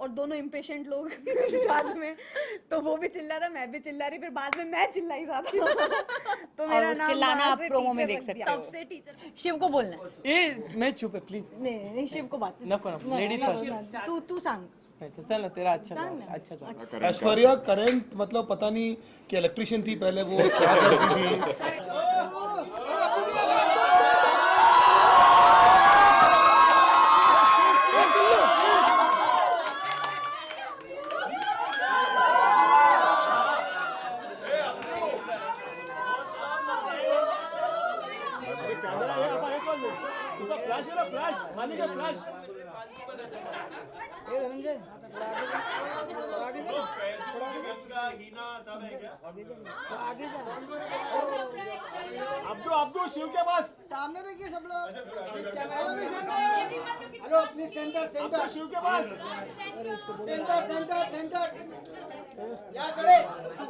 और दोनों इम्पेशेंट लोग साथ में, तो वो भी चिल्ला रहा, मैं भी चिल्ला रही, फिर बाद में मैं चिल्लाई ज्यादा तो मेरा और नाम चिल्लाना वहाँ आप से प्रोमो में टीचर देख लग सकते गया। हो। तब से टीचर शिव को बोलना है। ए मैं चुप है प्लीज. नहीं शिव को बात नको नको लेडीज फर्स्ट. तू सांग. नहीं तो चल ना तेरा अच्छा सांग था, ना. अच्छा था. ऐश्वर्या करंट मतलब पता नहीं कि इलेक्ट्रिशियन थी पहले, वो क्या करती थी. अब्दू शिव के पास सामने देखिए सब लोग. Hello please centre centre Shiv के पास सेंटर सेंटर सेंटर यहाँ खड़े.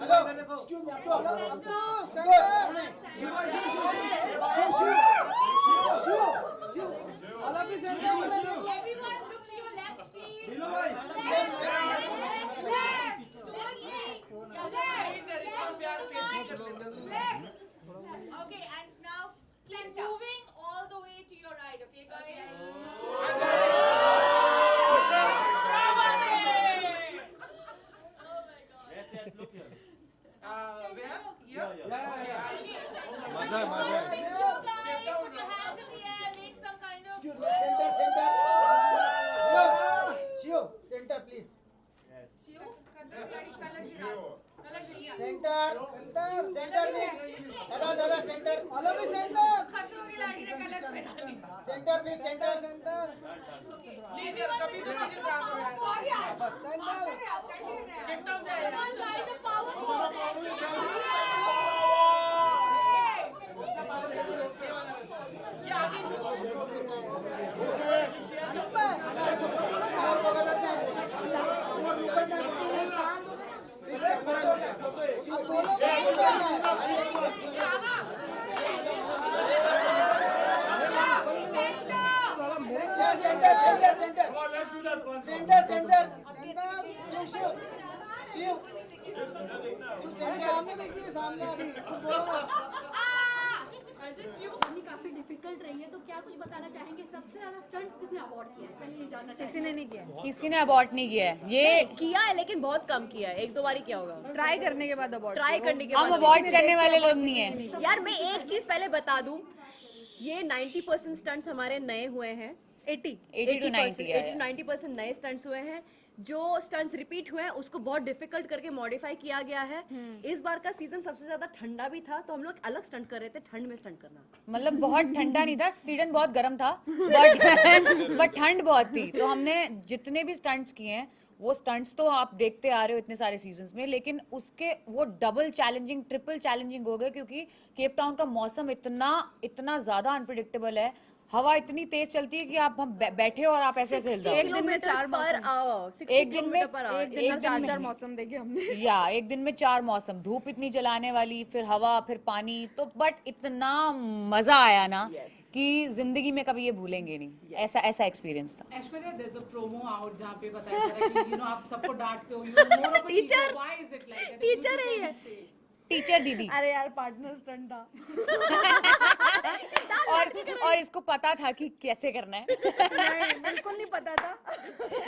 Hello excuse me Abdu Abdu centre Shiv अलग भी सेंटर वाले लोग. Okay, and now keep moving all the way to your right, okay, guys? You guys, put your hands in the air, make some kind of. Excuse me, center, center. Hello, Shiv, center, please. Center, center, center, please. दादा, center. Hello, please, center. Center, please, center, center. काफी difficult रही है, तो क्या कुछ बताना चाहेंगे? सबसे ज्यादा स्टंट किसने अवॉर्ड किया है, पहले ये जानना चाहिए. किसी ने नहीं किया, किसी ने अबॉर्ट नहीं किया है ये. किया है लेकिन बहुत कम किया है. एक दो बार ही किया होगा. ट्राई करने के बाद अबॉर्ड. ट्राई करने के हम बाद. अबॉर्ट करने वाले लोग नहीं है. यार मैं एक चीज पहले बता दूं, ये 90% स्टंट्स हमारे नए हुए हैं. 80 to 90 है. 90% नए स्टंट्स हुए हैं. जो स्टंट्स रिपीट हुए हैं उसको बहुत डिफिकल्ट करके मॉडिफाई किया गया है. इस बार का सीजन सबसे ज्यादा ठंडा भी था, तो हम लोग अलग स्टंट कर रहे थे. ठंड में स्टंट करना मतलब बहुत ठंडा नहीं था, स्वीडन बहुत गर्म था, बट ठंड बहुत थी. तो हमने जितने भी स्टंट्स किए हैं वो स्टंट्स तो आप देखते आ रहे हो इतने सारे सीजन्स में, लेकिन उसके वो डबल चैलेंजिंग ट्रिपल चैलेंजिंग हो गए, क्योंकि केप टाउन का मौसम इतना ज्यादा अनप्रिडिक्टेबल है. हवा इतनी तेज चलती है कि आप हम बैठे हो और आप ऐसे ऐसे हिल जाओ. एक दिन में 4 पर मौसम. आवर. एक दिन में एक दिन में 4 मौसम देखे हमने. या एक दिन में 4 मौसम, धूप इतनी जलाने वाली, फिर हवा, फिर पानी. तो बट इतना मजा आया ना कि जिंदगी में कभी ये भूलेंगे नहीं. ऐसा एक्सपीरियंस था. Aishwarya, there's a promo out जहाँ पे बताया जा रहा है कि आप सबको डांटते हो, you're more of a teacher. Why is it like that? Teacher है ये. टीचर दीदी. अरे यार पार्टनर स्टंट था. और इसको पता था कि कैसे करना है. नहीं बिल्कुल नहीं पता था.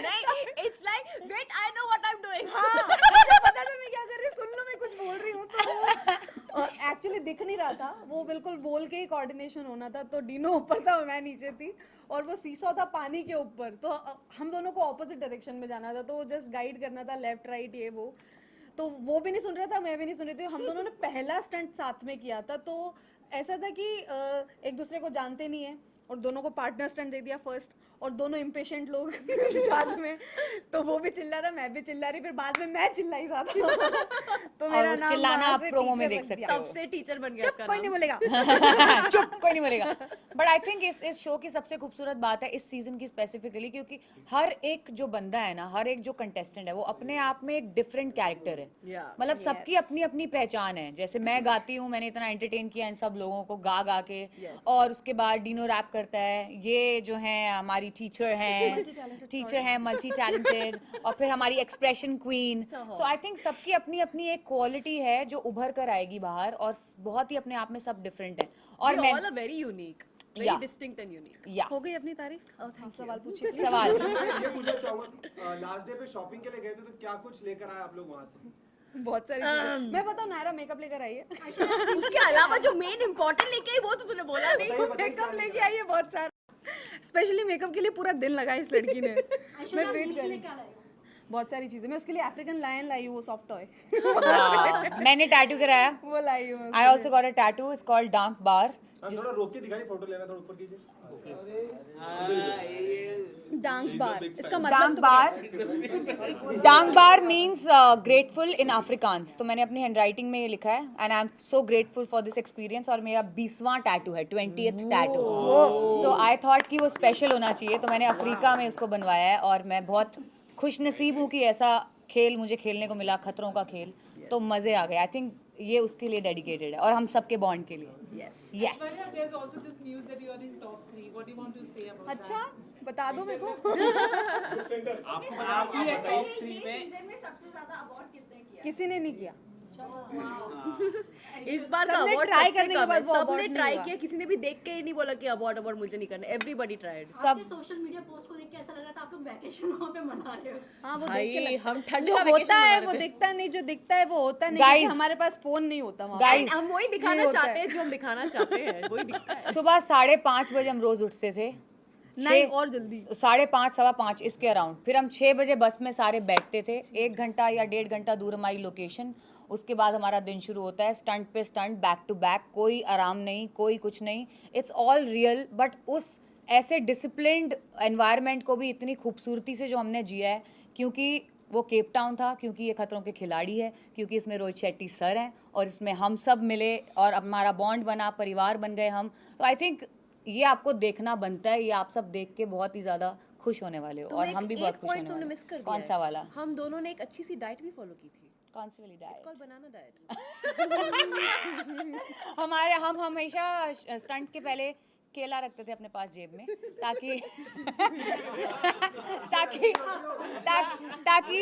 नहीं, it's like wait, I know what I'm doing. हाँ, मुझे पता था मैं क्या कर रही हूँ. सुन लो मैं कुछ बोल रही हूँ तो एक्चुअली दिख नहीं रहा था. वो बिल्कुल बोल के ही कोऑर्डिनेशन होना था. तो डीनो ऊपर था, मैं नीचे थी, और वो सीसॉ था पानी के ऊपर. तो हम दोनों को ऑपोजिट डायरेक्शन में जाना था, तो जस्ट गाइड करना था लेफ्ट राइट ये वो. तो वो भी नहीं सुन रहा था, मैं भी नहीं सुन रही थी. हम दोनों ने पहला स्टंट साथ में किया था. तो ऐसा था कि एक दूसरे को जानते नहीं है, और दोनों को पार्टनर स्टंट दे दिया फर्स्ट, और दोनों इम्पेशेंट लोग साथ में, तो वो भी चिल्ला रहा, मैं भी चिल्ला रही, फिर बाद में मैं चिल्लाई ज्यादा तो मेरा और नाम चिल्लाना वहाँ आप से प्रोमो में टीचर देख लग सकते गया. हो. तब से टीचर बन गया. चुप, इसका कोई नहीं नाम. बोलेगा. चुप, कोई नहीं बोलेगा. बट आई थिंक इस शो की सबसे खूबसूरत बात है इस सीजन की स्पेसिफिकली, क्योंकि हर एक जो बंदा है ना, हर एक जो कंटेस्टेंट है, वो अपने आप में एक डिफरेंट कैरेक्टर है. मतलब सबकी अपनी अपनी पहचान है. जैसे मैं गाती हूँ, मैंने इतना एंटरटेन किया इन सब लोगों को गा गा के, और उसके बाद डीनो रैप करता है. ये जो है हमारी टीचर हैं मल्टी टैलेंटेड और फिर हमारी expression queen. So I think सबकी अपनी अपनी एक क्वालिटी है जो उभर कर आएगी बाहर और बहुत ही अपने आप में सब डिफरेंट है. और मैं all are very unique, Yeah. Very distinct and unique. या हो गई अपनी तारीफ. सवाल पूछिए. सवाल ये पूछना चाहूंगा, लास्ट डे पे शॉपिंग के लिए गए थे तो क्या कुछ लेकर आए आप लोग वहाँ से? बहुत सारी चीजें. मैं बताऊं, नायरा मेकअप लेकर आई है. उसके अलावा जो मेन इंपॉर्टेंट लेके आई वो तो तूने बोला नहीं. मेकअप लेके आई है बहुत सारा. स्पेशली मेकअप के लिए पूरा दिन लगा इस लड़की ने. मैं वेट कर रही हूं. बहुत सारी चीजें. मैं उसके लिए अफ्रीकन लायन लाई हूँ, वो सॉफ्ट टॉय. मैंने टैटू कराया. वो लाई हूँ. I also got a tattoo. It's called dank bar. थोड़ा रोक के दिखाइए, फोटो लेना, थोड़ा ऊपर कीजिए. डांक बार, इसका डांक मतलब बार. डांक बार मीन्स ग्रेटफुल इन अफ्रीकांस. तो मैंने अपनी हैंडराइटिंग में ये लिखा है and I am so grateful for this experience. और मेरा 20वां टैटू है, 20th tattoo. So I thought कि वो स्पेशल होना चाहिए, तो मैंने अफ्रीका में उसको बनवाया है. और मैं बहुत खुश नसीब हूँ कि ऐसा खेल मुझे खेलने को मिला, खतरों का खेल. तो मज़े आ गए. आई थिंक ये उसके लिए डेडिकेटेड है और हम सबके बॉन्ड के लिए. Yes. There's also this news that you are in top 3. What do you want to say about अच्छा बता दो मेरे को. आप ही है टॉप 3 में. सीजन में सबसे ज्यादा अवार्ड किसने किया? किसी ने नहीं किया. इस बार का सबने अवार्ड try सबसे करने के कम है. बाद वो सबने award नहीं ट्राई हुआ. किया, किसी ने भी देख के ही नहीं बोला कि अवार्ड मुझे नहीं करना. Everybody tried. आपके सोशल मीडिया पोस्ट को देख के ऐसा लग रहा था आप लोग वैकेशन वहाँ पे मना रहे हो. हाँ वो भाई, देख के लगता है. हम ठंड जो का होता vacation है मना वो रहे थे. दिखता नहीं, जो दिखता है वो होता नहीं. Guys. क्योंकि हमारे पास फोन नहीं होता वहाँ. Guys. हम वही दिखाना ये होता चाहते है. हैं जो हम दिखाना चाहते हैं, वही दिखता है. सुबह 5:30 बजे हम रोज उठते थे. नहीं और जल्दी. 5:30 5:15 इसके अराउंड. फिर हम 6 बजे बस में सारे बैठते थे. 1 घंटा या 1.5 घंटा दूर हमारी लोकेशन. उसके बाद हमारा दिन शुरू होता है, स्टंट पे स्टंट, बैक टू बैक. कोई आराम नहीं, कोई कुछ नहीं. It's all real. बट उस ऐसे डिसिप्लिन्ड एनवायरनमेंट को भी इतनी खूबसूरती से जो हमने जिया है, क्योंकि वो केप टाउन था, क्योंकि ये खतरों के खिलाड़ी है, क्योंकि इसमें रोहित शेट्टी सर हैं और इसमें हम सब मिले और हमारा बॉन्ड बना, परिवार बन गए हम. तो आई थिंक ये आपको देखना बनता है. ये आप सब देख के बहुत ही ज़्यादा खुश होने वाले हो और हम भी बहुत खुश होने तुमने वाले मिस कर हैं. दिया कौन सा वाला? हम दोनों ने एक अच्छी सी डाइट भी फॉलो की थी. कौन सी वाली डाइट? कॉल्ड बनाना डाइट. हम हमेशा स्टंट के पहले केला रखते थे अपने पास जेब में ताकि ताकि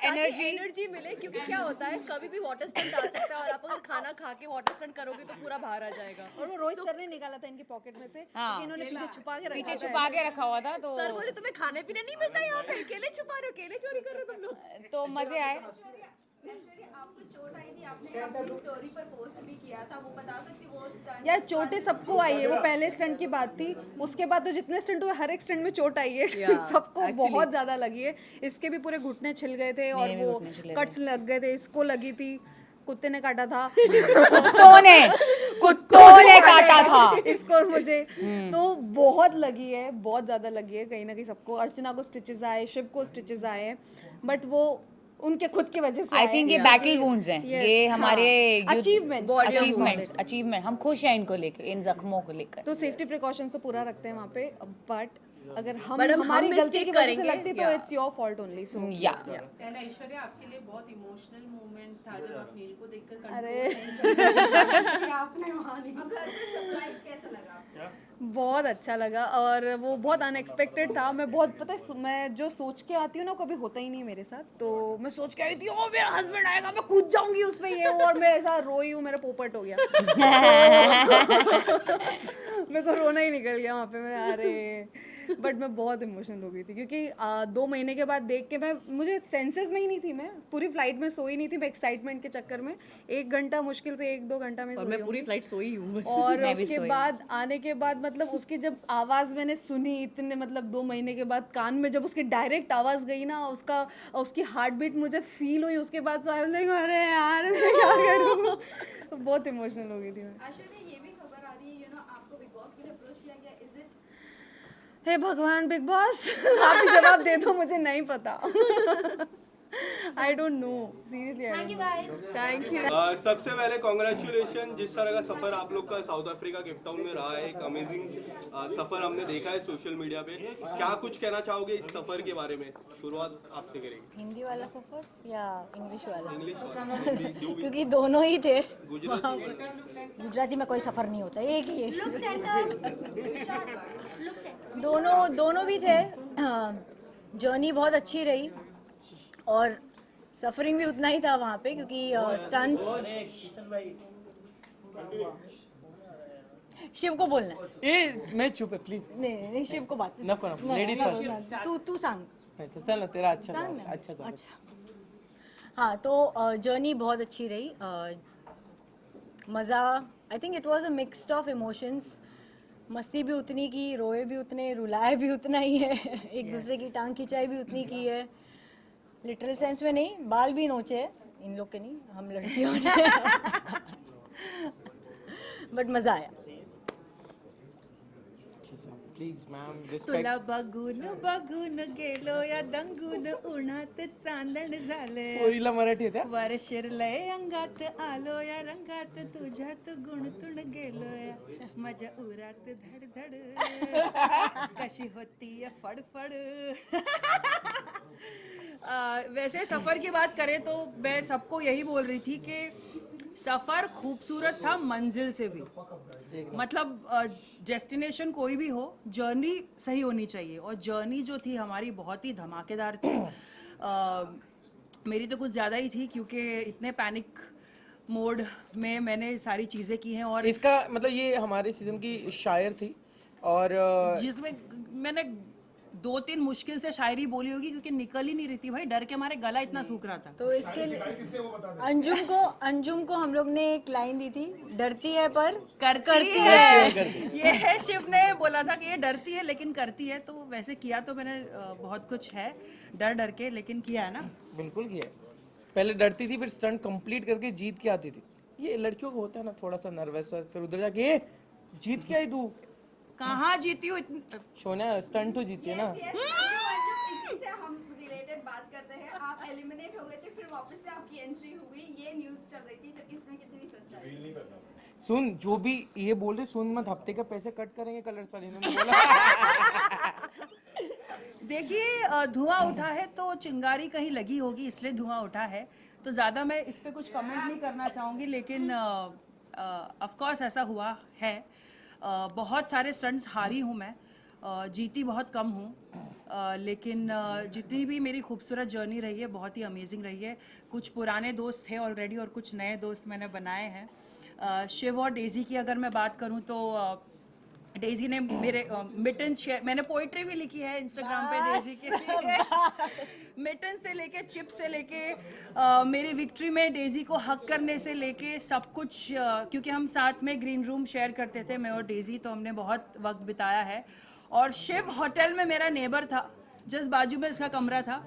एनर्जी मिले. क्योंकि क्या होता है, कभी भी वाटर स्टंट आ सकता है और आप अगर खाना खा के वाटर स्टंट करोगे तो पूरा बाहर आ जाएगा. और वो रोहित सर ने निकाला था इनकी पॉकेट में से. हाँ. क्योंकि इन्होंने पीछे छुपा के रखा हुआ था. तो सर बोले तुम्हें खाने पीने नहीं मिलता यहाँ पे, केले छुपा रहे हो, केले चोरी कर रहे हो तुम लोग. तो मजे आए. आपको चोट आई थी, आपने अपनी स्टोरी पर पोस्ट भी किया था, वो बता सकती वो स्टंट? यार चोटें सबको आई है. वो पहले स्टंट की बात थी. उसके बाद तो जितने स्टंट हुए हर एक स्टंट में चोट आई है. सबको बहुत ज्यादा लगी है. इसके भी पूरे घुटने छिल गए थे और वो कट्स लग गए थे. इसको लगी थी, कुत्ते ने काटा था. कुत्तों ने काटा था इसको और मुझे. तो बहुत लगी है, बहुत ज्यादा लगी है कहीं ना कहीं सबको. अर्चना को स्टिचेस आए, शिव को स्टिचेस आए हैं, बट वो उनके खुद की वजह से. आई थिंक ये बैटल वुंड्स हैं. ये हमारे अचीवमेंट. हम खुश हैं इनको लेकर, इन जख्मों को लेकर. तो सेफ्टी प्रिकॉशंस तो पूरा रखते हैं वहाँ पे. बट अगर मैडम, हमारी हम गलती की वजह से mistake लगती तो इट्स योर फॉल्ट ओनली. सो या And ऐश्वर्या, आपके लिए बहुत इमोशनल मोमेंट था जब आप नील को देखकर अरे आपने वहाँ नहीं. घर पे सरप्राइज कैसा लगा? बहुत अच्छा लगा और वो बहुत अनएक्सपेक्टेड था. मैं बहुत पता है, मैं जो सोच के आती हूँ ना कभी होता ही नहीं मेरे साथ. तो मैं सोच के आई थी ओ मेरा हस्बैंड आएगा, मैं कूद जाऊंगी उसमें ये वो, और मैं ऐसा रोई हूँ, मेरा पोपट हो गया. मेरे को रोना ही निकल गया वहाँ पे. मैं अरे बट मैं बहुत इमोशनल हो गई थी क्योंकि 2 महीने के बाद देख के मुझे सेंसेस में ही नहीं थी. मैं पूरी फ्लाइट में सोई नहीं थी. मैं एक्साइटमेंट के चक्कर में 1 घंटा, मुश्किल से 1-2 घंटा में और मैं पूरी फ्लाइट सोई हूँ. और उसके बाद आने के बाद मतलब उसकी जब आवाज़ मैंने सुनी इतने मतलब 2 महीने के बाद कान में जब उसकी डायरेक्ट आवाज़ गई ना, उसकी हार्ट बीट मुझे फील हुई. उसके बाद तो आई वाज लाइक अरे यार मैं क्या करूँ. तो बहुत इमोशनल हो गई थी मैं. आशा ये भी खबर आ रही है, आपको बिग बॉस के लिए अप्रोच किया गया. Is it? हे भगवान बिग बॉस, आप ही जवाब दे दो, मुझे नहीं पता. I don't know seriously. Thank you guys. Thank you. सबसे पहले कॉन्ग्रेचुलेशन. जिस तरह का सफर आप लोग का साउथ अफ्रीका केप टाउन में रहा है, एक अमेजिंग सफर हमने देखा है सोशल मीडिया पे. क्या कुछ कहना चाहोगे इस सफर के बारे में? शुरुआत आपसे करेंगे. हिंदी वाला सफर या इंग्लिश वाला? इंग्लिश वाला, क्योंकि दोनों ही थे. गुजराती. गुजराती में कोई सफर नहीं होता, एक ही है. Look centre. Look centre. दोनों भी थे। जर्नी बहुत अच्छी रही और सफरिंग भी उतना ही था वहाँ पे, क्योंकि स्टंट्स शिव को बोलना है। ए मैं चुप है प्लीज नहीं शिव को बात नको नको लेडीज फर्स्ट तू सांग। नहीं तो चल ना तेरा अच्छा सांग था, ना। अच्छा था अच्छा हाँ, तो जर्नी बहुत अच्छी रही। मज़ा, I think it was a mixed of emotions. मस्ती भी उतनी की, रोए भी उतने, रुलाए भी उतना ही है, एक दूसरे की टांग खिंचाई भी उतनी की है। लिटरल सेंस में नहीं, बाल भी नोचे हैं, इन लोग के नहीं, हम लड़कियों ने। बट मज़ा आया। प्लीज मैम तुला रिस्पेक्ट बघून बघून गेलो या दंगून उन्हात चांदण झाले पोरीला मराठी येते वर शिरलय अंगात आलो या रंगात तुझ्यात गुणतून गेलो या माझ्या उरात धडधड कशी होती या फडफड। वैसे सफ़र की बात करें तो मैं सबको यही बोल रही थी कि सफ़र खूबसूरत था मंजिल से भी। मतलब डेस्टिनेशन कोई भी हो, जर्नी सही होनी चाहिए, और जर्नी जो थी हमारी बहुत ही धमाकेदार थी। मेरी तो कुछ ज़्यादा ही थी, क्योंकि इतने पैनिक मोड में मैंने सारी चीज़ें की हैं। और इसका मतलब ये हमारे सीजन की शायर थी और जिसमें मैंने 2-3 मुश्किल से शायरी बोली होगी, क्योंकि निकल ही नहीं रही थी भाई, डर के मारे गला इतना सूख रहा था। तो इसके लिए अंजुम को हम लोग ने एक लाइन दी थी, डरती है पर करती है। ये है, शिव ने बोला था कि ये डरती है लेकिन करती है। तो वैसे किया तो मैंने बहुत कुछ है डर डर के, लेकिन किया है ना। बिल्कुल किया है। पहले डरती थी, फिर स्टंट कंप्लीट करके जीत के आती थी। ये लड़कियों को होता है ना थोड़ा सा नर्वस, फिर उधर जाके ये जीत के आई तू। कहाँ जीती हूँ सोनिया, स्टंट तो जीती है ना। इसी से हम रिलेटेड बात करते हैं। आप एलिमिनेट हो गए थे, फिर वापस से आपकी एंट्री हुई, ये न्यूज़ चल रही थी, तो इसमें कितनी सच्चाई है? सुन, जो भी ये बोल रहे सुन मत, हफ्ते का पैसे कट करेंगे कलर्स वाले ने बोला। देखिए, धुआं उठा है तो चिंगारी कहीं लगी होगी, इसलिए धुआं उठा है। तो ज़्यादा मैं इस पर कुछ कमेंट नहीं करना चाहूँगी, लेकिन ऑफ कोर्स ऐसा हुआ है। बहुत सारे स्टंट्स हारी हूँ मैं, जीती बहुत कम हूँ, लेकिन जितनी भी मेरी खूबसूरत जर्नी रही है बहुत ही अमेजिंग रही है। कुछ पुराने दोस्त थे ऑलरेडी और कुछ नए दोस्त मैंने बनाए हैं। शिव और डेजी की अगर मैं बात करूँ तो डेजी ने मेरे मिटन शेयर, मैंने पोइट्री भी लिखी है इंस्टाग्राम पे डेजी के लिए। मिटन से लेके चिप से लेके मेरी विक्ट्री में डेजी को हक करने से लेके सब कुछ, क्योंकि हम साथ में ग्रीन रूम शेयर करते थे मैं और डेजी, तो हमने बहुत वक्त बिताया है। और शिव होटल में मेरा नेबर था, जस्ट बाजू में इसका कमरा था।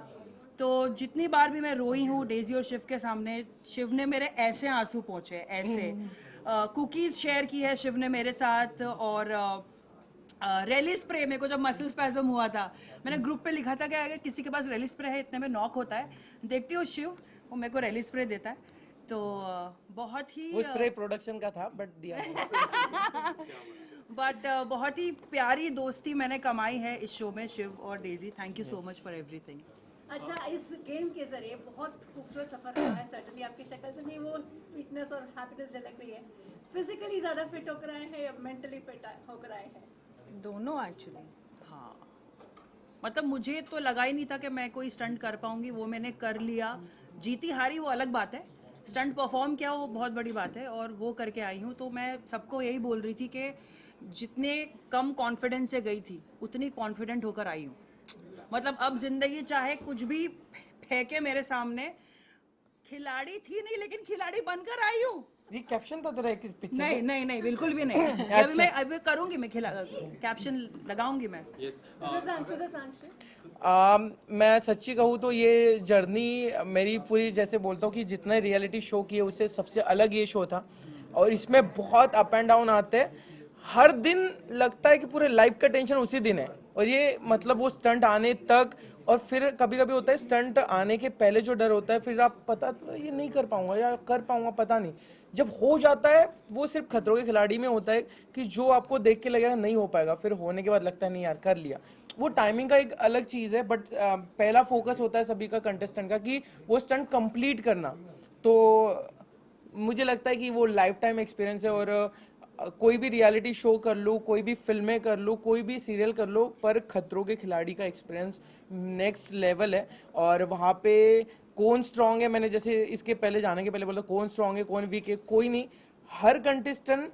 तो जितनी बार भी मैं रोई हूँ डेजी और शिव के सामने, शिव ने मेरे ऐसे आंसू पोंछे, ऐसे। कुकीज़ शेयर की है शिव ने मेरे साथ। और रेली स्प्रे, मेरे को जब मसल स्पैज़म हुआ था, मैंने ग्रुप पे लिखा था कि अगर किसी के पास रेली स्प्रे है, इतने में नॉक होता है। देखती हूँ शिव, वो मेरे को रेली स्प्रे देता है। तो बहुत ही वो स्प्रे प्रोडक्शन का था बट दिया। बट बहुत ही प्यारी दोस्ती मैंने कमाई है इस शो में, शिव और Daisy. Thank you so much for everything. अच्छा, इस गेम के जरिए बहुत खूबसूरत सफर रहा है। सर्टनली आपकी शक्ल से भी वो स्वीटनेस और हैप्पीनेस झलक रही है। फिजिकली ज़्यादा फिट होकर आए हैं या मेंटली फिट होकर आए हैं? दोनों एक्चुअली। हाँ, मतलब मुझे तो लगा ही नहीं था कि मैं कोई स्टंट कर पाऊंगी, वो मैंने कर लिया। जीती हारी वो अलग बात है, स्टंट परफॉर्म किया वो बहुत बड़ी बात है, और वो करके आई हूँ। तो मैं सबको यही बोल रही थी कि जितने कम कॉन्फिडेंस से गई थी उतनी कॉन्फिडेंट होकर आई हूँ। मतलब अब जिंदगी चाहे कुछ भी फेंके मेरे सामने, खिलाड़ी थी नहीं लेकिन खिलाड़ी बनकर आई हूँ। ये कैप्शन था तेरा किस पिक्चर? नहीं नहीं नहीं, बिल्कुल भी नहीं। अभी मैं अभी करूंगी, मैं कैप्शन लगाऊंगी मैं। मैं सच्ची कहूँ तो ये जर्नी मेरी पूरी, जैसे बोलता हूँ कि जितने रियलिटी शो किए उससे सबसे अलग ये शो था। और इसमें बहुत अप एंड डाउन आते हैं, हर दिन लगता है कि पूरे लाइफ का टेंशन उसी दिन है। और ये मतलब वो स्टंट आने तक, और फिर कभी कभी होता है स्टंट आने के पहले जो डर होता है, फिर आप पता तो ये नहीं कर पाऊंगा या कर पाऊंगा पता नहीं, जब हो जाता है वो सिर्फ खतरों के खिलाड़ी में होता है कि जो आपको देख के लगेगा नहीं हो पाएगा, फिर होने के बाद लगता है नहीं यार कर लिया। वो टाइमिंग का एक अलग चीज़ है, बट पहला फोकस होता है सभी का, कंटेस्टेंट का, कि वो स्टंट कंप्लीट करना। तो मुझे लगता है कि वो लाइफ टाइम एक्सपीरियंस है। और कोई भी रियलिटी शो कर लो, कोई भी फिल्में कर लो, कोई भी सीरियल कर लो, पर खतरों के खिलाड़ी का एक्सपीरियंस नेक्स्ट लेवल है। और वहाँ पे कौन स्ट्रांग है, मैंने जैसे इसके पहले जाने के पहले बोला कौन स्ट्रांग है कौन वीक है, कोई नहीं। हर कंटेस्टेंट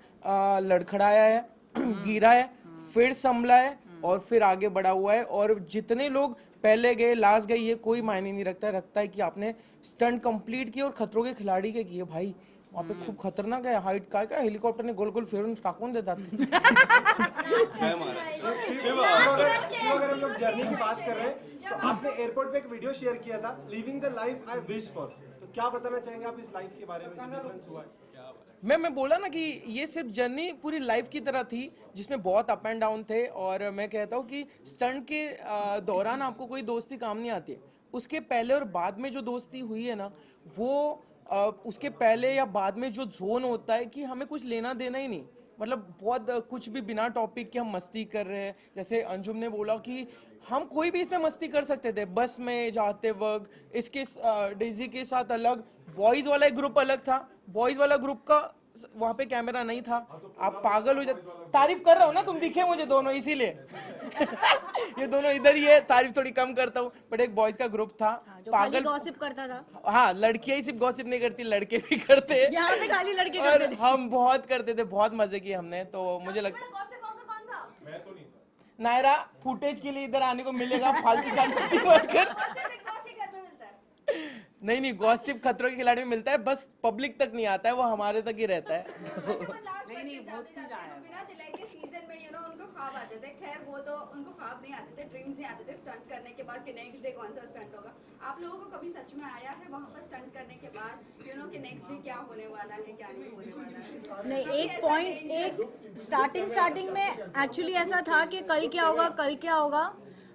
लड़खड़ाया है, गिरा है, फिर संभला है और फिर आगे बढ़ा हुआ है। और जितने लोग पहले गए लास्ट गए ये कोई मायने नहीं रखता है कि आपने स्टंट कंप्लीट किए और खतरों के खिलाड़ी के किए। भाई वहाँ पे खूब खतरनाक है, हाइट का हेलीकॉप्टर ने गोल गोल फेरून टाकून देता शिव, अगर हम लोग जर्नी की बात कर रहे हैं तो आपने एयरपोर्ट पे एक वीडियो शेयर किया था, living the life I wish for. तो क्या बताना चाहेंगे आप इस लाइफ के बारे में, डिफरेंस हुआ है? मैं बोला ना कि ये सिर्फ जर्नी पूरी लाइफ की तरह थी जिसमें बहुत अप एंड डाउन थे। और मैं कहता हूँ कि स्टंट के दौरान आपको कोई दोस्ती काम नहीं आती है, उसके पहले और बाद में जो दोस्ती हुई है ना, वो उसके पहले या बाद में जो जोन होता है कि हमें कुछ लेना देना ही नहीं, मतलब बहुत कुछ भी बिना टॉपिक के हम मस्ती कर रहे हैं। जैसे अंजुम ने बोला कि हम कोई भी इसमें मस्ती कर सकते थे, बस में जाते वक्त। इसके डेजी के साथ अलग बॉयज वाला एक ग्रुप अलग था, बॉयज वाला ग्रुप का वहाँ पे कैमरा नहीं था। आप पागल हो जाते, तारीफ कर रहा हूँ ना, तुम दिखे मुझे दोनों इसीलिए ये दोनों इधर ही है, तारीफ थोड़ी कम करता हूँ। बट एक बॉयज का ग्रुप था, पागल गॉसिप करता था। हाँ, लड़कियां ही सिर्फ गॉसिप नहीं करती, लड़के भी करते हैं। यहाँ पे खाली लड़के और करते थे। हम बहुत करते थे, बहुत मजे किए हमने। तो मुझे लगता नायरा फुटेज के लिए इधर आने को मिलेगा, फालतू शांति मत कर। नहीं, गॉसिप खतरों के खिलाड़ी में मिलता है, बस पब्लिक तक नहीं आता है, वो हमारे तक ही रहता है। सीजन में उनको ख्वाब आते थे, खैर वो तो उनको ख्वाब नहीं आते थे, ड्रीम्स नहीं आते थे स्टंट करने के बाद कि नेक्स्ट डे कौन सा स्टंट होगा। आप लोगों को कभी सच में आया है वहाँ पर स्टंट करने के बाद कि नेक्स्ट डे क्या होने वाला है, क्या नहीं होने वाला है? नहीं, एक पॉइंट, एक स्टार्टिंग में एक्चुअली ऐसा था कि कल क्या होगा।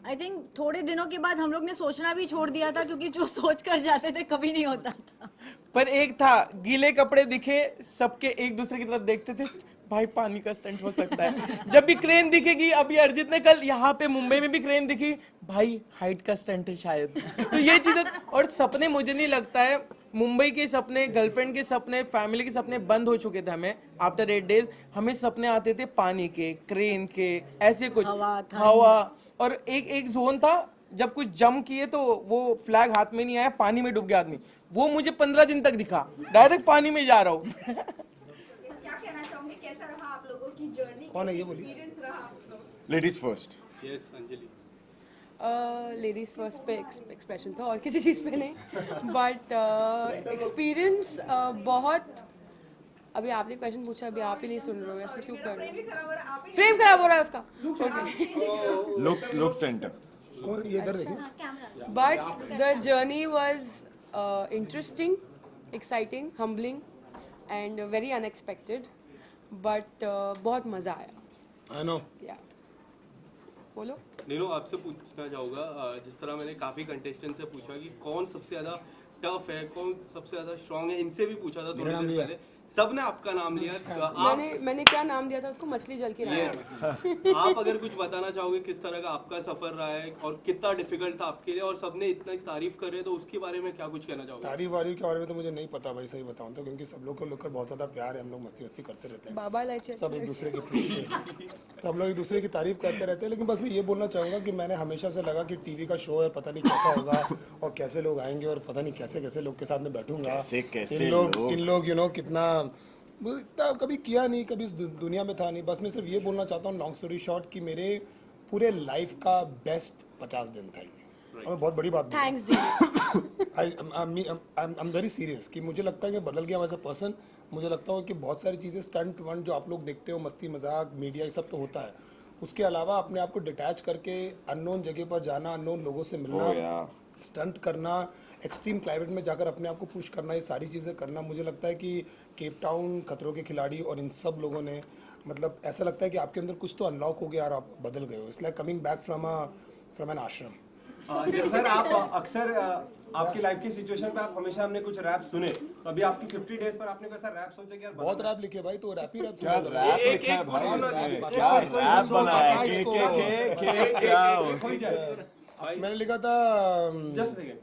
आई थिंक थोड़े दिनों के बाद हम लोग ने सोचना भी छोड़ दिया था, क्योंकि जो सोच कर जाते थे कभी नहीं होता था। पर एक था, गीले कपड़े दिखे सबके एक दूसरे की तरफ देखते थे, भाई पानी का स्टंट हो सकता है। जब भी क्रेन दिखेगी, अभी अर्जित ने कल यहाँ पे मुंबई में भी क्रेन दिखी, भाई हाइट का स्टंट है शायद। तो ये चीजें, और सपने, मुझे नहीं लगता है मुंबई के सपने, गर्लफ्रेंड के सपने, फैमिली के सपने बंद हो चुके थे। हमें आफ्टर 8 डेज हमें सपने आते थे पानी के, क्रेन के, ऐसे कुछ हवा। और एक जोन था जब कुछ जम किए तो वो फ्लैग हाथ में नहीं आया, पानी में डूब गया आदमी, वो मुझे 15 दिन तक दिखा, डायरेक्ट पानी में जा रहा हूँ। क्या कहना चाहोगे, कैसा रहा आप लोगों की जर्नी? कौन है ये बोलिए? एक्सपीरियंस रहा? Ladies first. Yes Anjali. Ladies first पे एक्सप्रेशन था और किसी चीज़ पे नहीं, बट एक्सपीरियंस बहुत। अभी आपने क्वेश्चन पूछा, अभी आप ही नहीं सुन रहे हो, ऐसे क्यों कर रहे हो? फ्रेम खराब हो रहा है उसका। Look centre. ये इधर देखिए। But the journey was interesting, exciting, humbling and very unexpected, but बहुत मज़ा आया। I know. या बोलो। नीनू, आपसे पूछना चाहूँगा, जिस तरह मैंने काफ़ी कंटेस्टेंट से पूछा कि कौन सबसे ज़्यादा टफ है, कौन सबसे ज़्यादा स्ट्रांग है, इनसे भी पूछा था थोड़ी देर पहले, सबने आपका नाम लिया। मैंने क्या नाम दिया था उसको? मछली जल के रहा। आप अगर कुछ बताना चाहोगे किस तरह का आपका सफर रहा है और कितना डिफिकल्ट था आपके लिए, और सबने इतना तारीफ कर रहे हैं तो उसके बारे में क्या कुछ कहना चाहोगे? तारीफ वारीफ के बारे में तो मुझे नहीं पता भाई, सही बताऊं तो, क्योंकि सब लोग को लेकर बहुत ज़्यादा प्यार है, हम लोग मस्ती करते रहते हैं, बाबा लाइचे सब एक दूसरे के तो हम लोग एक दूसरे की तारीफ करते रहते हैं। लेकिन बस मैं ये बोलना चाहूँगा कि मैंने हमेशा से लगा कि टीवी का शो है, पता नहीं कैसा होगा और कैसे लोग आएंगे और पता नहीं कैसे कैसे लोग के साथ में बैठूंगा, इन लोग कितना कभी किया नहीं, कभी इस दुनिया में था नहीं। बस मैं सिर्फ ये बोलना चाहता हूँ, लॉन्ग स्टोरी शॉर्ट, कि मेरे पूरे लाइफ का बेस्ट 50 दिन था ये। और मैं बहुत बड़ी बात, thanks I am very serious, कि मुझे लगता है कि मैं बदल गया एज अ पर्सन। मुझे लगता है कि बहुत सारी चीज़ें स्टंट वंट जो आप लोग देखते हो, मस्ती मजाक मीडिया, ये सब तो होता है, उसके अलावा अपने आप को डिटैच करके अननोन जगह पर जाना, अननोन लोगों से मिलना, स्टंट करना, एक्सट्रीम क्लाइमेट में जाकर अपने आप को पुश करना, ये सारी चीज़ें करना, मुझे लगता है कि केप टाउन, खतरों के खिलाड़ी और इन सब लोगों ने, मतलब ऐसा लगता है कि आपके अंदर कुछ तो अनलॉक हो गया और आप बदल गए हो। It's like coming back from an ashram. Sir, आप अक्सर आपकी लाइफ की सिचुएशन पे आप हमेशा हमने कुछ रैप सुने, तो अभी आपकी 50 डेज पर आपने कैसा रैप सोचा कि यार बहुत रैप लिखे भाई, तो रैप ही रैप क्या रैप लिखा है भाई इसने? क्या रैप बनाया है? क्या मैंने लिखा था, जस्ट सेकंड,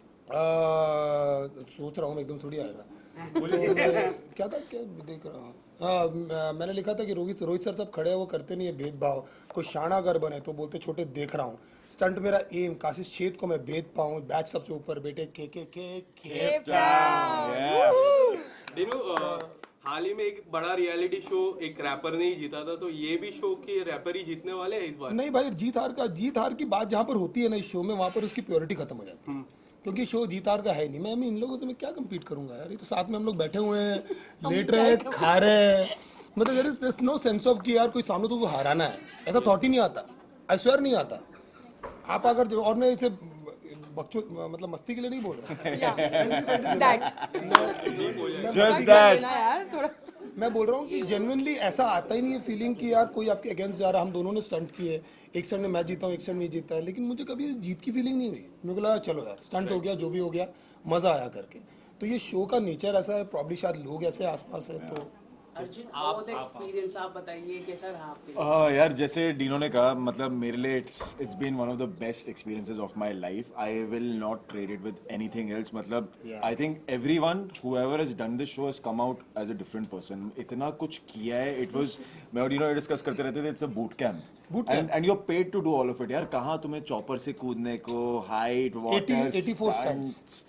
सोच रहा हूँ मैं, एकदम थोड़ी आएगा। क्या था, क्या देख रहा हूँ, हाँ मैंने लिखा था कि रोहित सर सब खड़े हैं, वो करते नहीं है भेदभाव, कोई शाना अगर बने तो बोलते छोटे देख रहा हूँ, स्टंट मेरा एम, काशिश छेद को मैं भेद पाऊँ, बैच सबसे ऊपर बेटे के हाल ही में एक बड़ा रियलिटी शो एक रैपर ने ही जीता था, तो ये भी शो के रैपर ही जीतने वाले हैं इस बार? नहीं भाई, जीत हार की बात जहाँ पर होती है ना इस शो में, वहाँ पर उसकी प्योरिटी खत्म हो जाती है, क्योंकि शो जीत हार का है नहीं। मैं इन लोगों से मैं क्या कम्पीट करूंगा यार, ये तो साथ में हम लोग बैठे हुए हैं, लेट रहे हैं, खा रहे हैं, मतलब there is no sense of कि यार कोई सामने तो हराना है, ऐसा थॉट ही नहीं आता, आई स्वेयर नहीं आता। आप अगर, और मैं इसे बच्चों मतलब मस्ती के लिए नहीं बोल रहा, मैं बोल रहा हूँ कि जेन्युइनली ऐसा आता ही नहीं है फीलिंग कि यार कोई आपके अगेंस्ट जा रहा, हम दोनों ने स्टंट किए, एक स्टंट में मैं जीता हूँ, एक स्टंट में जीता है, लेकिन मुझे कभी जीत की फीलिंग नहीं हुई। मेरे को लगा चलो यार स्टंट हो गया, जो भी हो गया, मज़ा आया करके। तो ये शो का नेचर ऐसा है, प्रॉब्ली शायद लोग ऐसे आसपास है। तो आप एक्सपीरियंस आप बताइए कैसा रहा आपके? यार जैसे डीनो ने कहा, मतलब मेरे लिए it's been one of the best experiences of my life. I will not trade it with anything else. मतलब I think everyone whoever has done this show has come out as a different person. इतना कुछ किया है, it was, मैं और Dino discuss करते रहते थे, it's a boot camp and you are paid to do all of it. यार कहाँ तुम्हें चॉपर से कूदने को, हाइट, वाटर, 84 स्टंट्स,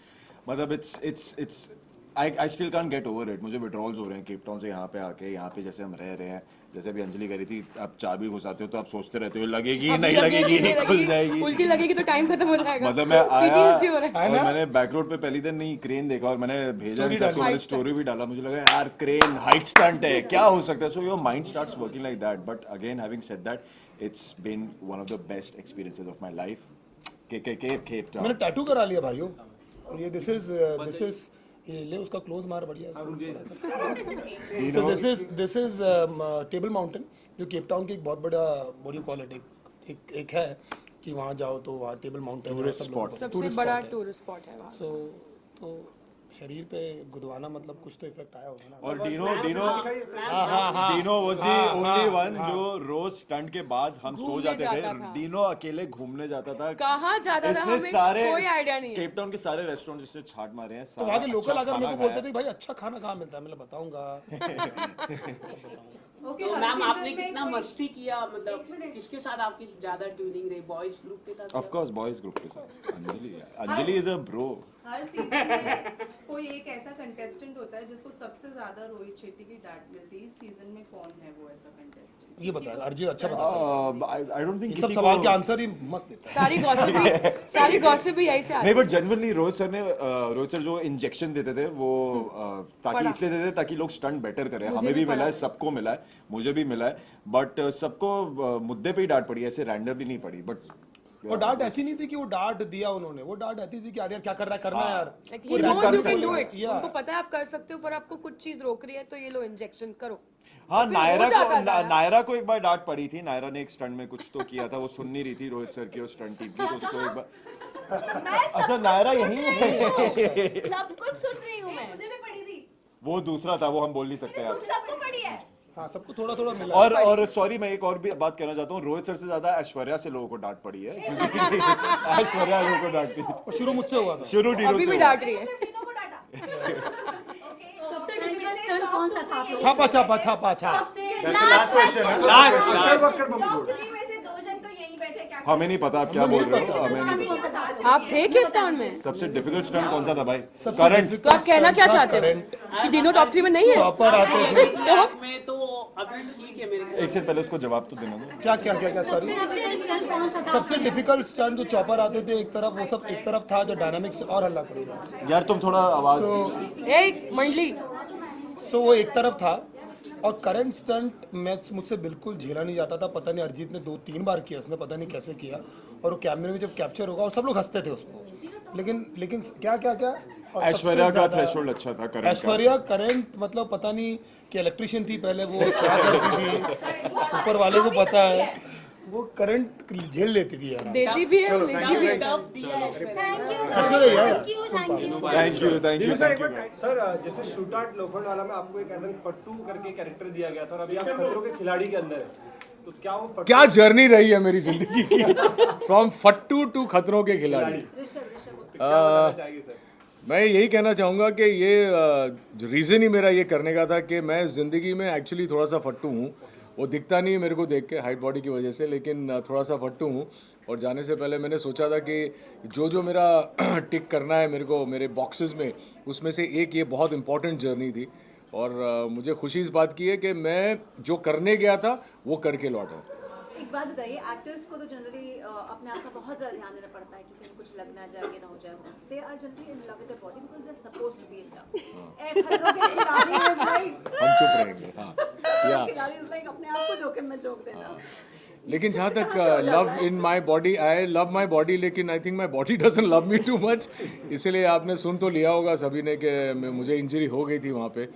मतलब it's I still can't get over it। मुझे विड्रॉल्स हो रहे हैं केप टाउन से यहाँ पे आके। यहाँ पे जैसे हम रह रहे हैं, जैसे अभी अंजलि कह रही थी, आप चाबी घुसाते हो तो आप सोचते रहते हो लगेगी नहीं लगेगी, खुल जाएगी, उल्टी लगेगी तो टाइम खत्म हो जाएगा। मतलब मैं आया और मैंने बैक रोड पे पहली दिन नहीं क्रेन देखा, और मैंने भेजा सबको, मैंने स्टोरी भी डाला, मुझे लगा यार क्रेन हाइट स्टंट है, क्या हो सकता है। So your mind starts working like that. But again having said that, it's been one of the best experiences of my life. Cape Town मैंने टैटू करा लिया भाइयों, और ये दिस इज ये ले उसका क्लोज मार बढ़िया। So this is table mountain, जो केप टाउन की एक बहुत बड़ा, व्हाट यू कॉल इट, एक है कि वहाँ जाओ तो वहाँ टेबल माउंटेन टूरिस्ट स्पॉट, सबसे बड़ा टूरिस्ट स्पॉट है वहाँ। सो तो शरीर पे गुदवाना, मतलब कुछ तो इफेक्ट आया होगा ना। और Dino was the only one जो रोज स्टंट के बाद हम सो जाते थे। डीनो अकेले घूमने जाता था। कहाँ जाता था हमें कोई आइडिया नहीं। केप टाउन के सारे रेस्टोरेंट जिससे छाट मारे हैं, तो वहाँ के लोकल अगर मेरे को बोलते थे भाई अच्छा खाना कहाँ मिलता है, मैं बताऊंगा। तो मैम आपने कितना मस्ती किया, मतलब किसके साथ आपकी ज्यादा ट्यूनिंग रही? बॉयज ग्रुप के साथ? ऑफ कोर्स बॉयज ग्रुप के साथ। Anjali is a bro. Her season में कोई एक ऐसा कंटेस्टेंट होता है जिसको सबसे ज्यादा रोहित शेट्टी की डांट मिलती है। इस सीजन में कौन है वो ऐसा कंटेस्टेंट? ये बताया अर्जित, अच्छा बताता है। आई डोंट थिंक किसी सवाल के आंसर ही मस्त देता है। सारी गॉसिप भी यही से आती है। नहीं, बट जेन्युइनली रोहित सर जो इंजेक्शन देते थे वो ताकि इसलिए देते थे ताकि लोग स्टंट बेटर करें। हमें भी मिला है, सबको मिला है, मुझे भी मिला है, बट सबको मुद्दे पे ही डांट पड़ी, ऐसे रैंडमली नहीं पड़ी। बट वो डांट ऐसी नहीं थी कि वो डांट दिया उन्होंने, वो डांट ऐसी थी कि यार क्या कर रहा है, करना है यार। उनको पता है आप कर सकते हो, पर आपको कुछ चीज रोक रही है, तो ये लो इंजेक्शन करो। हाँ, नायरा को एक बार डांट पड़ी थी। नायरा ने एक स्टंट में कुछ तो किया था, वो सुन नहीं रही थी रोहित सर की और स्टंट टीम की, तो उसको एक बार। अच्छा, नायरा यही है। सब कुछ सुन रही हूँ मैं, मुझे भी पड़ी थी। वो दूसरा था, वो हम बोल नहीं सकते यार। सबको पड़ी है। हाँ, सबको थोड़ा थोड़ा मिला। और सॉरी, मैं एक और भी बात कहना चाहता हूँ, रोहित सर से ज्यादा ऐश्वर्या से लोगों को डांट पड़ी है, क्योंकि ऐश्वर्या लोगों को डांटती है। शुरू मुझसे हुआ था, शुरू डीनो से डांट रही है। सबसे डिफिकल्ट स्टंट कौन सा था? छापा छापा छापा छाप। Last question. टॉप 3 में से 2 जन तो यहीं बैठे, क्या हमें नहीं पता आप क्या बोल रहे हो, हमें नहीं पता। आप थे केप टाउन में? सबसे डिफिकल्ट स्टंट कौन सा था भाई? करंट। तो आप कहना क्या चाहते हो कि दिनों टॉप 3 में नहीं है? चॉपर आते थे में तो अभी ठीक है मेरे। एक सेकंड पहले उसको जवाब तो देना दो। क्या क्या क्या क्या सॉरी, सबसे डिफिकल्ट स्टंट जो चॉपर आते थे एक तरफ, वो सब एक तरफ था, जो डायनामिक्स और हल्ला करेगा यार, तुम थोड़ा आवाज। मंडली। सो वो एक तरफ था, और करंट स्टंट मुझसे बिल्कुल झेला नहीं जाता था। पता नहीं अरिजीत ने 2-3 बार किया, उसने पता नहीं कैसे किया, और वो कैमरे में जब कैप्चर होगा और सब लोग हंसते थे उसको, लेकिन क्या क्या क्या ऐश्वर्या का थ्रेशोल्ड अच्छा था। करंट ऐश्वर्या करंट मतलब पता नहीं कि इलेक्ट्रिशियन थी पहले, वो क्या करती थी ऊपर वाले को पता है, वो करंट झेल लेती थी यार, देती भी है, लेती भी है। Thank you sir. जैसे शूट आउट लोखंडवाला में आपको एक एलन फट्टू करके कैरेक्टर दिया गया था, और अभी आप खतरों के खिलाड़ी के अंदर है, तो क्या वो क्या जर्नी रही है मेरी जिंदगी की, फ्रॉम फट्टू टू खतरों के खिलाड़ी। मैं यही कहना चाहूँगा कि ये रीज़न ही मेरा ये करने का था कि मैं ज़िंदगी में एक्चुअली थोड़ा सा फट्टू हूँ। वो दिखता नहीं है मेरे को देख के हाइट बॉडी की वजह से, लेकिन थोड़ा सा फट्टू हूँ। और जाने से पहले मैंने सोचा था कि जो मेरा टिक करना है मेरे को मेरे बॉक्सेस में, उसमें से एक ये बहुत इंपॉर्टेंट जर्नी थी। और मुझे खुशी इस बात की है कि मैं जो करने गया था वो करके लौटा। एक बात बताइए, एक्टर्स को तो जनरली अपने आप का बहुत ज़्यादा ध्यान देना पड़ता है कि कहीं कुछ लग ना जाए, ना हो जाए। They are generally in love with their body because they are supposed to be in love. ए खतरों के खिलाड़ी इज लाइक हम चुप रहेंगे। हाँ या खिलाड़ी इज लाइक अपने आप को जोखिम में झोंक देना। लेकिन जहाँ तक love in my body, I love my body, लेकिन I think my body doesn't love me too much. इसीलिए आपने सुन तो लिया होगा सभी ने कि मुझे इंजरी हो गई थी वहाँ पे,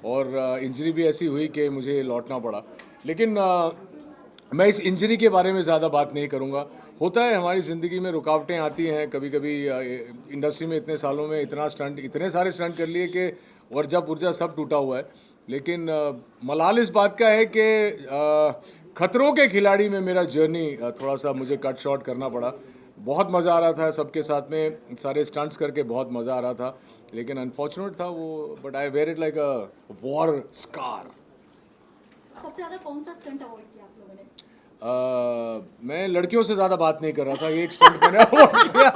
और इंजरी भी ऐसी हुई कि मुझे लौटना पड़ा। लेकिन मैं इस इंजरी के बारे में ज़्यादा बात नहीं करूँगा। होता है हमारी ज़िंदगी में, रुकावटें आती हैं कभी कभी। इंडस्ट्री में इतने सालों में इतने सारे स्टंट कर लिए कि वर्जा पुर्जा सब टूटा हुआ है। लेकिन मलाल इस बात का है कि खतरों के खिलाड़ी में मेरा जर्नी थोड़ा सा मुझे कट शॉर्ट करना पड़ा। बहुत मज़ा आ रहा था सबके साथ में, सारे स्टंट्स करके बहुत मज़ा आ रहा था, लेकिन अनफॉर्चुनेट था वो। But I wear it like a war scar. सबसे ज़्यादा कौन सा स्टंट अवॉइड किया आप लोगों ने? मैं लड़कियों से ज़्यादा बात नहीं कर रहा था, ये एक स्टंट मैंने अवॉइड किया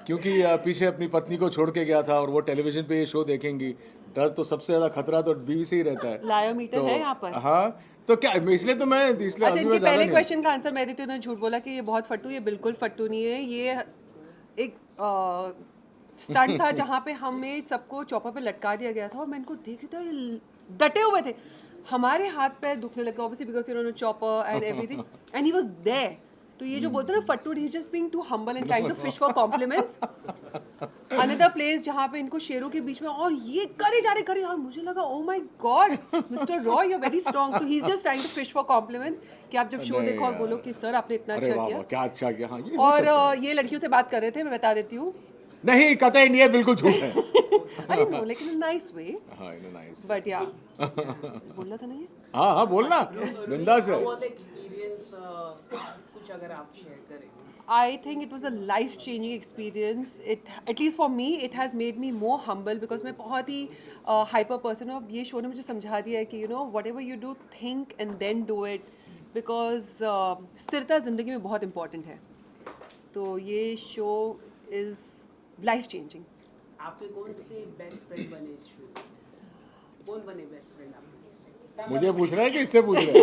क्योंकि पीछे अपनी पत्नी को छोड़ के गया था और वो टेलीविज़न पे ये शो देखेंगी। डर तो सबसे ज़्यादा खतरा तो बीवी से ही रहता है। लायोमीटर है यहाँ पर। हाँ तो क्या इसलिए तो मैं इसलिए अच्छा, इनके पहले क्वेश्चन का आंसर मैं देती हूँ। उन्होंने झूठ बोला कि ये बहुत फट्टू, ये बिल्कुल फट्टू नहीं है। ये एक स्टंट था जहाँ पे हमें सबको चौपर पे लटका दिया गया था और मैं इनको देख रही थी, डटे हुए थे। हमारे हाथ पैर दुखने लगे obviously because you know chopper and everything and he was there. तो ये जो बोलते हैं ना फट्टू, he is just being too humble and trying to fish for compliments. Another place जहाँ पे इनको शेरों के बीच में और ये करे जा रहे और मुझे लगा oh my god mister Roy you are very strong. तो he is just trying to fish for compliments कि आप जब शो देखो और बोलो कि सर आपने इतना अच्छा किया। क्या अच्छा किया। हाँ, और ये लड़कियों से बात कर रहे थे, मैं बता देती हूँ। नहीं कतई नहीं है, बिल्कुल झूठ है। अरे नो, लेकिन इन नाइस वे। हाँ इन नाइस बट या बोलना था नहीं है। हाँ हाँ बोलना बिंदास है। एक्सपीरियंस कुछ अगर आप शेयर करें। I think it was a life-changing experience. At least for me, it has made me more humble because मैं बहुत ही hyper person हूँ। ये शो ने मुझे समझा दिया है कि you know whatever you do, think and then do it because स्थिरता ज़िंदगी में बहुत important है। तो ये शो is life-changing. आपसे कौन से बेस्ट फ्रेंड बने इस शो? कौन बने बेस्ट फ्रेंड आप? मुझे पूछ रहा है कि इससे पूछ रहा है?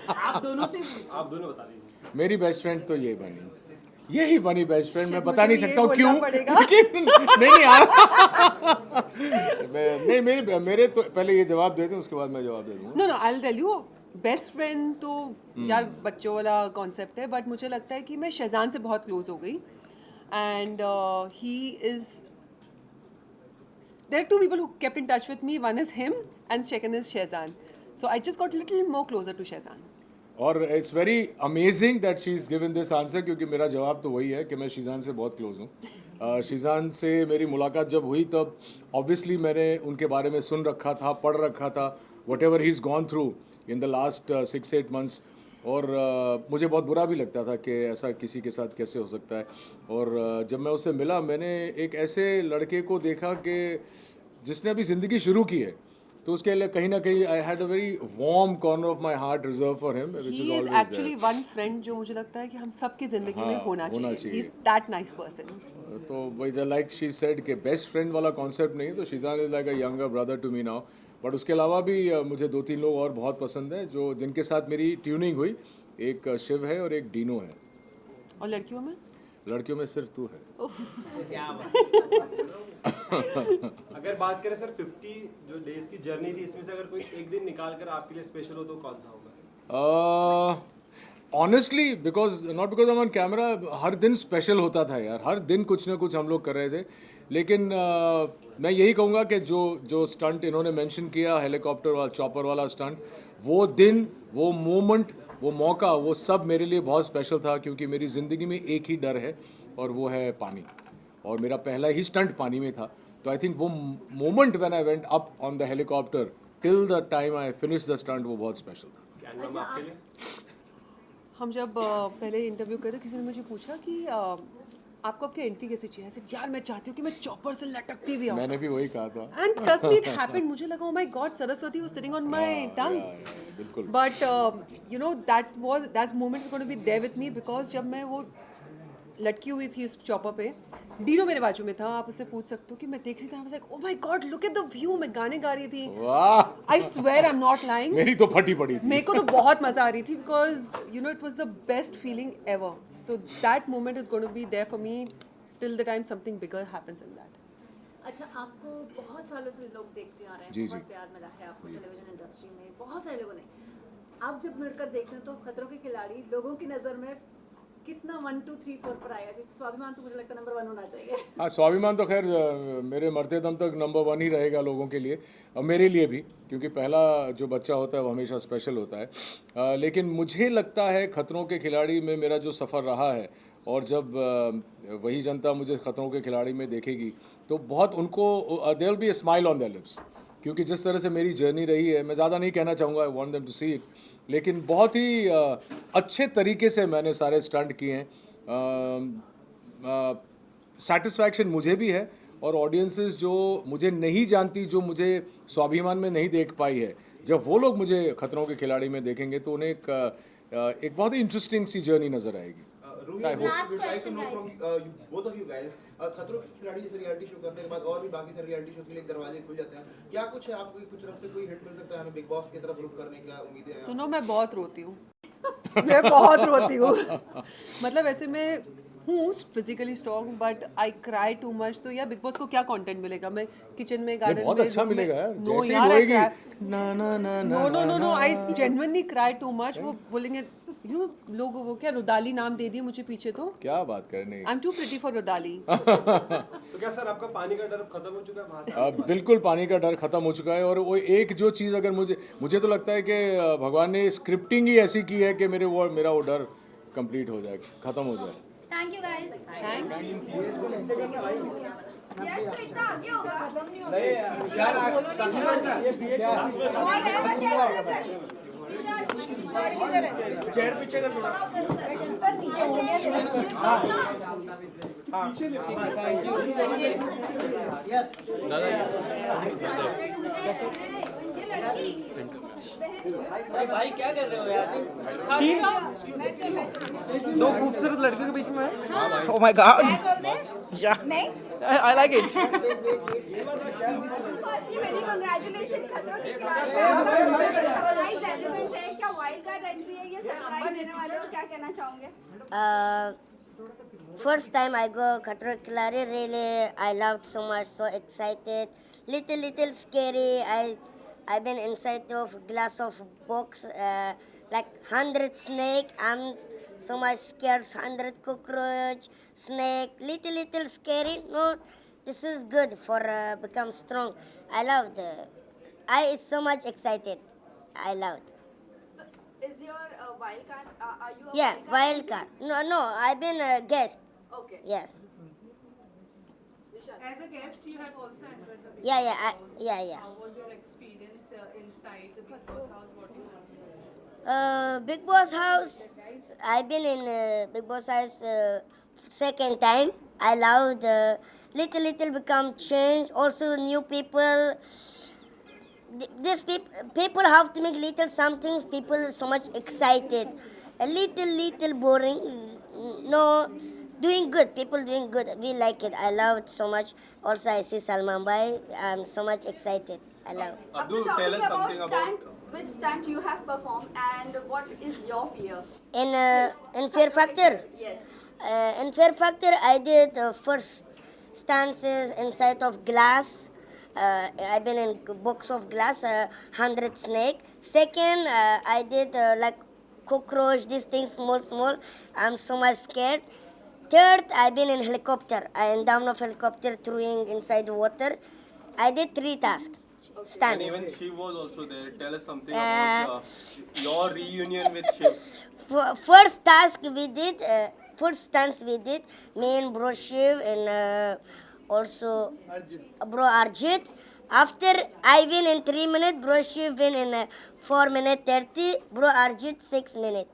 आप दोनों से पूछ। आप दोनों बता दीजिए। मेरी बेस्ट फ्रेंड तो ये बनी, यही बनी बेस्ट फ्रेंड। मैं बता नहीं सकता हूँ क्यों, लेकिन नहीं मेरे तो पहले ये जवाब दे दें उसके बाद मैं जवाब दे दूँगा। No I will tell you. Best friend तो यार बच्चों वाला कॉन्सेप्ट है, बट मुझे लगता है कि मैं शहजान से बहुत क्लोज हो गई and he is there are two people who kept in touch with me. One is him and second is Shehzan. So I just got a little more closer to Shehzan. और it's very amazing that she is given this answer क्योंकि मेरा जवाब तो वही है कि मैं शीजान से बहुत क्लोज हूँ। शीजान से मेरी मुलाकात जब हुई तब ऑब्वियसली मैंने उनके बारे में सुन रखा था, पढ़ रखा था, what ever he is gone through in the last 6-8 months। और मुझे बहुत बुरा भी लगता था कि ऐसा किसी के साथ कैसे हो सकता है। और जब मैं उससे मिला मैंने एक ऐसे लड़के को देखा कि जिसने अभी ज़िंदगी शुरू की है, तो उसके लिए कहीं ना कहीं I had a very warm corner of my heart reserve for him which is he always is actually one friend जो मुझे लगता है कि हम सबकी जिंदगी में होना चाहिए। He is that nice person. तो वही लाइक शी सेड कि बेस्ट फ्रेंड वाला कॉन्सेप्ट नहीं, तो Sheezan is like a younger brother to me now. But उसके अलावा भी मुझे 2-3 लोग और बहुत पसंद हैं जो जिनके साथ मेरी ट्यूनिंग हुई। एक शिव है और एक डीनो है। और लड़कियों में? लड़कियों में सिर्फ तू है। अगर बात करें सर 50 जो डेज की जर्नी थी, इसमें से अगर कोई एक दिन निकाल कर आपके लिए स्पेशल हो तो कौन सा होगा? Honestly because not because on camera, हर दिन स्पेशल होता था यार, हर दिन कुछ ना कुछ हम लोग कर रहे थे। लेकिन मैं यही कहूँगा कि जो स्टंट इन्होंने मेंशन किया, हेलीकॉप्टर वाला चॉपर वाला स्टंट, वो दिन, वो मोमेंट, वो मौका, वो सब मेरे लिए बहुत स्पेशल था क्योंकि मेरी ज़िंदगी में एक ही डर है और वो है पानी। और मेरा पहला ही स्टंट पानी में था। तो आई थिंक वो moment when I went up on the helicopter till the time I finish the stunt, वो बहुत स्पेशल था। हम जब पहले इंटरव्यू करे किसी ने मुझे पूछा कि आपको आपकी एंट्री कैसी चाहिए? ऐसे यार मैं चाहती हूँ कि मैं चॉपर से लटकती भी आऊँ. मैंने भी वही कहा था. And trust me, it happened. मुझे लगा, oh my God, Saraswati was sitting on my tongue. बिल्कुल. But you know that moment is going to be there with me because जब मैं वो लटकी हुई थी उस चॉपर पे, डीनो मेरे बाजू में था. आप उससे पूछ सकते हो कि मैं देख रही थी. I was like, oh my God, look at the view. मैं गाने गा रही थी. वाह. I swear I'm not lying. मेरी तो फटी पड़ी थी. मेरे को तो बहुत मजा आ रही थी because you know it was the best feeling ever. So that moment is going to be there for me till the time something bigger happens in that. अच्छा, आपको बहुत सालों से लोग देखते आ रहे हैं, जी, बहुत जी. प्यार मिला है आपको टेलीविजन इंडस्ट्री में, बहुत सारे लोगों ने. आप जब मिलकर देखते हैं तो खतरों के खिलाड़ी लोगों की नज़र में कितना 1 2 3 4 पर आएगा? क्योंकि स्वाभिमान तो मुझे लगता है नंबर 1 होना चाहिए. हाँ, स्वाभिमान तो खैर मेरे मरते दम तक नंबर 1 ही रहेगा लोगों के लिए और मेरे लिए भी, क्योंकि पहला जो बच्चा होता है वो हमेशा स्पेशल होता है. लेकिन मुझे लगता है खतरों के खिलाड़ी में मेरा जो सफ़र रहा है, और जब वही जनता मुझे खतरों के खिलाड़ी में देखेगी तो बहुत उनको there will be a smile on their lips, क्योंकि जिस तरह से मेरी जर्नी रही है, मैं ज़्यादा नहीं कहना चाहूँगा, I want them to see it, लेकिन बहुत ही अच्छे तरीके से मैंने सारे स्टंट किए हैं. सेटिस्फैक्शन मुझे भी है और ऑडियंसेस जो मुझे नहीं जानती, जो मुझे स्वाभिमान में नहीं देख पाई है, जब वो लोग मुझे खतरों के खिलाड़ी में देखेंगे तो उन्हें एक बहुत ही इंटरेस्टिंग सी जर्नी नज़र आएगी. both of you guys, खतरों के खिलाड़ी जैसे रियलिटी शो करने के बाद और भी बाकी सारे रियलिटी शो के लिए दरवाजे खुल जाते हैं. क्या कुछ है आपको कुछ तरफ से कोई हिट मिल सकता है? हमें बिग बॉस की तरफ रुख करने का उम्मीद है? सुनो, मैं बहुत रोती हूँ. मैं बहुत रोती हूँ. मतलब ऐसे मैं हूँ physically strong but I cry too much. तो यार बिग बॉस को क्या कंटेंट मिलेगा? मैं किचन में गार्डन में बहुत अच्छा मिलेगा यार. नो जैसे यार, रोएगी ना ना ना ना no no I genuinely cry too much. वो बोलेंगे यू नो लोग, वो क्या रुदाली नाम दे दिए मुझे पीछे. तो क्या बात करने. I am too pretty for Rudaali. तो क्या सर आपका पानी का डर खत्म हो चुका है वहाँ से? बिल्कुल पानी का डर खत्म हो चुका है. और वो एक जो चीज़ अगर मुझे तो लगता है कि भगवान ने स्क्रिप्टिंग ही ऐसी की है कि मेरा वो डर कंप्लीट हो जाए, खत्म हो जाए. Thank you guys. यश तो इतना आगे होगा. चेयर पीछे कर थोड़ा. भाई क्या कर रहे हो यार? दो खूबसूरत लड़कियों के बीच में. Oh my God. नहीं, आई लाइक इट. Congratulations, खतरों के खिलाड़ी सरप्राइज एलिमेंट है. क्या वाइल्ड कार्ड एंट्री है? ये सरप्राइज देने वाले हो, क्या कहना चाहोगे? First time I go Khatro ke Khiladi, really I loved so much, so excited, little scary. I've been inside of glass of box, like 100 snake. I'm so much scared. 100 cockroach, snake, little scary. No, this is good for become strong. I loved. It's so much excited. I loved. So, is your wild card? Are you? Yeah, wild card. No, I've been a guest. Okay. Yes. As a guest, you have also entered the Big Yeah. How was your experience inside the Big Boss house? What you want? Big Boss house. I've been in Big Boss house second time. I loved little become change. Also new people. These people have to make little something. People so much excited. A little boring. No. Doing good, people doing good. We like it. I love it so much. Also, I see Salman Bhai. I'm so much excited. I love it. Abdul, tell us something about which stunt you have performed and what is your fear? In Fear Factor? Yes. In Fear Factor, I did first stances inside of glass. I've been in box of glass, 100 snake. Second, I did like cockroach, these things small. I'm so much scared. Third, I've been in helicopter. I am down of helicopter throwing inside the water. I did 3 tasks. Stunts. And even Shiv was also there. Tell us something about your reunion with Shiv. First task we did, first stunts we did, me and Bro Shiv and also Bro Arjit. After I win in 3 minutes, Bro Shiv win in 4 minutes 30, Bro Arjit 6 minutes.